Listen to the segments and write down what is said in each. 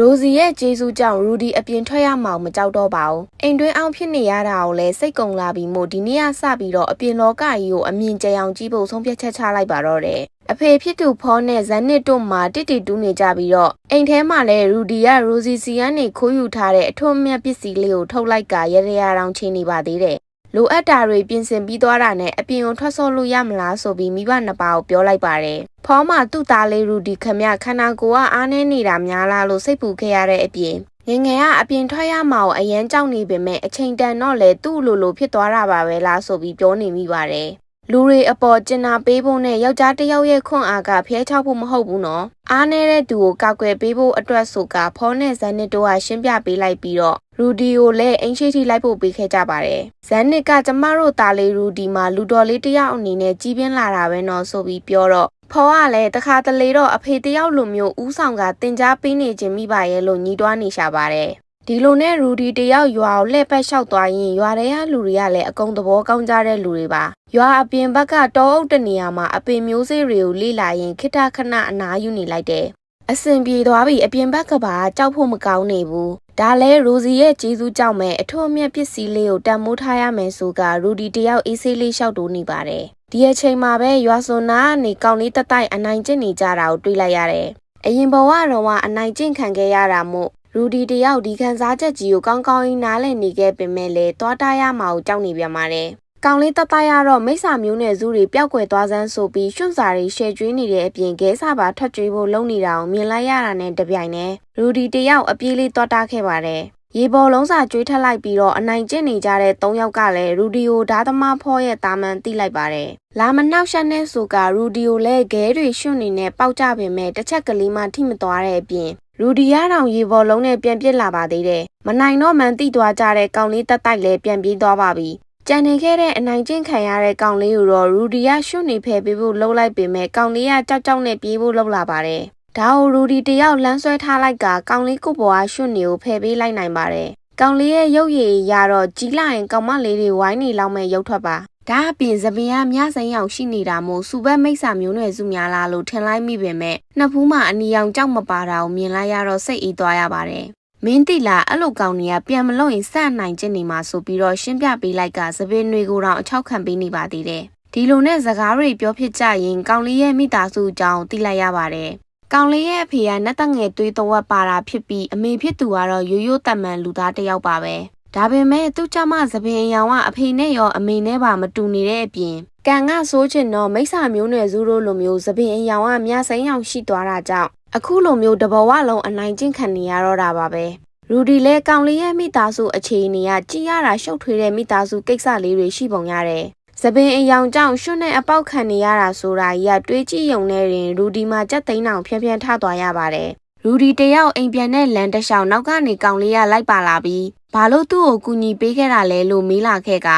ရိုစီရဲ့ကျေးဇူးကြောင့်ရူဒီအပြင်ထွက်ရမှာမကြောက်တော့ပါဘူးအိမ်တွင်းအောင်ဖြစ်နေရတာကိုလည်းစိတ်ကုံလာပြီးမို့ဒီနေ့ကစပြီးတော့အပြင်လောကကြီးကိုအမြင်ကျအောင်ကြည့်ဖို့ဆုံးဖြတ်ချက်ချလိုက်ပါတော့တယ်အဖေဖြစ်သူဖောနဲ့ဇန်နစ်တို့မှတစ်တီတူးနေကြပြီးတော့အိမ်ထဲမှာလည်းရူဒီကရိုစီစီကနေခိုးယူထားတဲ့အထွတ်အမြတ်ပစ္စည်းလေးကိုထုတ်လိုက်ကရရတောင်ချင်းနေပါသေးတယ်လိုအပ်တာတွေပြင်ဆင်ပြီးသွားတာနဲ့အပြင်ကိုထွက်ဆော့လို့ရမလားဆိုပြီးမိဘနှစ်ပါးကိုပြောလိုက်ပါတယ်။ဖောမှသူ့သားလေးရူဒီခမခန္ဓာကိုယ်ကအားနေနေတာများလားလို့စိတ်ပူခဲ့ရတဲ့အပြင်ငငယ်ကအပြင်ထွက်ရမှာကိုအရန်ကြောက်နေပေမဲ့အချိန်တန်တော့လေသူ့လိုဖြစ်သွားတာပါပဲလားဆိုပြီးပြောနေမိပါတယ်။လူတွေအပေါ်ကျင်နာပေးဖို့နဲ့ယောက်ျားတစ်ယောက်ရဲ့ခွန်အားကဖျဲချောက်ဖို့မဟုတ်ဘူးနော်။အားနေတဲ့သူကိုကောက်ွယ်ပေးဖို့အတွက်ဆိုကဖောနဲ့ဇန်နစ်တို့ကရှင်းပြပေးလိုက်ပြီးတော့ရူဒီကိုလည်းအင်ရှိထိလိုက်ဖို့ပေးခဲ့ကြပါတယ်။ဇန်နစ်ကကျမတို့သားလေးရူဒီမှာလူတော်လေးတယောက်အနေနဲ့ကြီးပြင်းလာတာပဲနော်ဆိုပြီးပြောတော့ဖောကလည်းတခါတလေတော့အဖေတယောက်လိုမျိုးဥဆောင်ကတင် जा ပေးနေခြင်းမိပါရဲ့လို့ညီးတွားနေရှာပါတယ်။ဒီလိုနဲ့ရူဒီတယောက်ရွာကိုလှည့်ပတ်လျှောက်သွားရင်ရွာထဲကလူတွေကလည်းအကုန်သဘောကောင်းကြတဲ့လူတွေပါ။ရွာအပြင်ဘက်ကတောအုပ်တနေရာမှာအပင်မျိုးစေ့တွေကိုလေ့လာရင်ခိတခဏအနားယူနေလိုက်တယ်။အစင်ပြေသွားပြီအပြင်ဘက်ကပါကြောက်ဖို့မကောင်းနေဘူး။ဒါလဲရိုစီရဲ့ကျေးဇူးကြောင့်ပဲအထွတ်အမြတ်ပစ္စည်းလေးကိုတန်မိုးထားရမယ်ဆိုကရူဒီတယောက်အေးဆေးလေးလျှောက်တိုးနေပါတယ်။ဒီအချိန်မှာပဲရွာစွန်နာကနေကောင်းလေးတတိုက်အနိုင်ကျင့်နေကြတာကိုတွေ့လိုက်ရတယ်။အရင်ဘဝတော့ကအနိုင်ကျင့်ခံခဲ့ရတာမို့ရူဒီတယောက်ဒီခံစားချက်ကြီးကိုကောင်းကောင်းကြီးနားလည်နေခဲ့ပေမဲ့လည်းတွားတားရမှာကိုကြောက်နေပြန်ပါတယ်။ကောင်းလေးတတိုက်ရတော့မိစ္ဆာမျိုးနဲ့ဇူးတွေပျောက်ကွယ်သွားစမ်းဆိုပြီးရွှွန့်စာတွေရှယ်ကျွေးနေတဲ့အပြင်ခဲစာပါထွက်ကျွေးဖို့လုပ်နေတာကိုမြင်လိုက်ရတာနဲ့တပြိုင်နက်ရူဒီတယောက်အပြေးလေးတွားတားခဲ့ပါတယ်။ရေပေါ်လုံးစာကျွေးထက်လိုက်ပြီးတော့အနိုင်ကျင့်နေကြတဲ့၃ယောက်ကလည်းရူဒီယိုဓာသမားဖောရဲ့တာမန်သိလိုက်ပါတယ်။လာမနှောက်ရှက်နဲ့ဆိုကရူဒီယိုလည်းခဲတွေရွှွန့်နေနဲ့ပေါက်ကြပေမဲ့တစ်ချက်ကလေးမှထိမသွားတဲ့အပြင်ရူဒီရတောင်ရေပေါ်လုံးနဲ့ပြန်ပစ်လာပါသေးတယ်။မနိုင်တော့မှန်တိသွားကြတဲ့ကောင်လေးတက်တိုက်လည်းပြန်ပြေးသွားပါပြီ။ကြံနေခဲ့တဲ့အနိုင်ကျင့်ခံရတဲ့ကောင်လေးကိုတော့ရူဒီရရွှွန့်နေဖယ်ပေးဖို့လှုပ်လိုက်ပေမဲ့ကောင်လေးကကြောက်ကြောက်နဲ့ပြေးဖို့လှုပ်လာပါတယ်။ဒါကိုရူဒီတယောက်လမ်းဆွဲထားလိုက်ကကောင်လေးကိုပေါ်ကရွှွန့်နေကိုဖယ်ပေးလိုက်နိုင်ပါတယ်။ကောင်လေးရဲ့ရုပ်ရည်ရတော့ကြီးလာရင်ကောင်မလေးတွေဝိုင်းနေလောက်မဲ့ရုပ်ထွက်ပါဒါအပြင်သပင်ကမြစိမ်းအောင်ရှိနေတာမို့စူဘက်မိတ်ဆာမျိုးနွယ်စုများလားလို့ထင်လိုက်မိပေမဲ့နှစ်ဖူးမှအနီရောင်ကြောက်မပါတာကိုမြင်လိုက်ရတော့စိတ်အေးသွားရပါတယ်မင်းတိလာအဲ့လိုကောင်တွေကပြန်မလို့ရင်စနိုင်ကျင်နေမှာဆိုပြီးတော့ရှင်းပြပေးလိုက်ကသပင်တွေကိုတော့အချောက်ခံပေးနေပါသေးတယ်ဒီလိုနဲ့စကားတွေပြောဖြစ်ကြရင်ကောင်လေးရဲ့မိသားစုအကြောင်းသိလိုက်ရပါတယ်ကောင်လေးရဲ့အဖေကနတ်တငယ်သွေးတဝက်ပါတာဖြစ်ပြီးအမေဖြစ်သူကတော့ရိုးရိုးတမန်လူသားတစ်ယောက်ပါပဲဒါပေမဲ့သူ့ကျမသပင်အယောင်ကအဖေနဲ့ရောအမေနဲ့ပါမတူနေတဲ့အပြင်ကံကဆိုးချင်တော့မိစ္ဆာမျိုးနွယ်စုတို့လိုမျိုးသပင်အယောင်ကမြစိမ်းအောင်ရှိသွားတာကြောင့်အခုလိုမျိုးတဘဝလုံးအနိုင်ကျင့်ခံနေရတော့တာပါပဲရူဒီလည်းကောင်လေးရဲ့မိသားစုအခြေအနေကကြည်ရတာရှုပ်ထွေးတဲ့မိသားစုကိစ္စလေးတွေရှိပုံရတယ်သပင်အယောင်ကြောင့်ရွှွန့်နဲ့အပေါက်ခံနေရတာဆိုတာကြီးကတွေးကြည့်ရုံနဲ့ရင်ရူဒီမှာကြက်သိန်းအောင်ဖြန်းဖြန်းထသွားရပါတယ်ရူဒီတယောက်အိမ်ပြန်တဲ့လမ်းတစ်လျှောက်နောက်ကနေကောင်လေးကလိုက်ပါလာပြီးဘာလို့သူ့ကိုကူညီပေးခဲ့တာလဲလို့မေးလာခဲ့က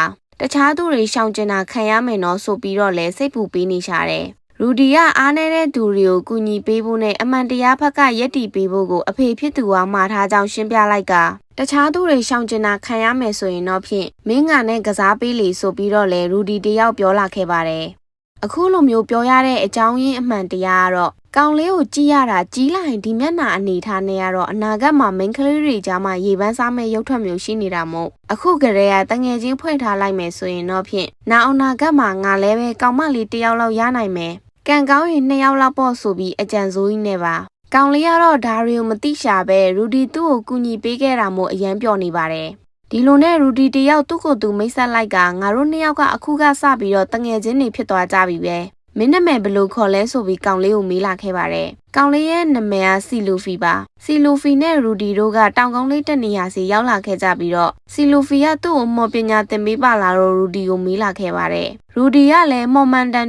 တခြားသူတွေရှောင်ကျင်တာခံရမယ်နော်ဆိုပြီးတော့လဲစိတ်ပူပေးနေရှာတယ်ရူဒီကအားနေတဲ့သူတွေကိုကူညီပေးဖို့နဲ့အမှန်တရားဘက်ကယက်တီပေးဖို့ကိုအဖေဖြစ်သူကမှားထားကြောင်းရှင်းပြလိုက်ကတခြားသူတွေရှောင်ကျင်တာခံရမယ်ဆိုရင်တော့ဖြင့်မင်းငါနဲ့ကစားပေးလေဆိုပြီးတော့လဲရူဒီတယောက်ပြောလာခဲ့ပါတယ်အခုလိုမျိုးပြောရတဲ့အကြောင်းရင်းအမှန်တရားကတော့ကောင်လေးကိုကြည့်ရတာကြီးလာရင်ဒီမျက်နှာအနေထားနဲ့ကတော့အနာဂတ်မှာမိန်းကလေးတွေကြားမှာရေပန်းစားမဲ့ရုပ်ထွက်မျိုးရှိနေတာမို့အခုကလေးကတငယ်ချင်းဖွင့်ထားလိုက်မယ်ဆိုရင်တော့ဖြင့်နောက်အနာဂတ်မှာငါလည်းပဲကောင်မလေးတစ်ယောက်လောက်ရနိုင်မယ်ကံကောင်းရင်2ယောက်လောက်ပေါ့ဆိုပြီးအကြံစိုးကြီးနဲ့ပါကောင်လေးကတော့ဒါတွေကိုမသိရှာပဲရူဒီသူ့ကိုကူညီပေးခဲ့တာမို့အရန်ပျော်နေပါတယ်ဒီလိုနဲ့ရူဒီတယောက်သူ့ကိုယ်သူမိတ်ဆက်လိုက်ကငါတို့2ယောက်ကအခုကစပြီးတော့တငယ်ချင်းတွေဖြစ်သွားကြပြီပဲမင်းနာမည်ဘယ်လိုခေါ်လဲဆိုပြီးကောင်လေးကိုမေးလာခဲ့ပါတယ်ကောင်လေးရဲ့နာမည်ကစီလူဖီပါစီလူဖီနဲ့ရူဒီတို့ကတောင်ကုန်းလေးတက်နေရစီရောက်လာခဲ့ကြပြီးတော့စီလူဖီကသူ့ကိုမော်ပညာသင်ပေးပါလာတော့ရူဒီကိုမေးလာခဲ့ပါတယ်ရူဒီကလည်းမော်မန်တန်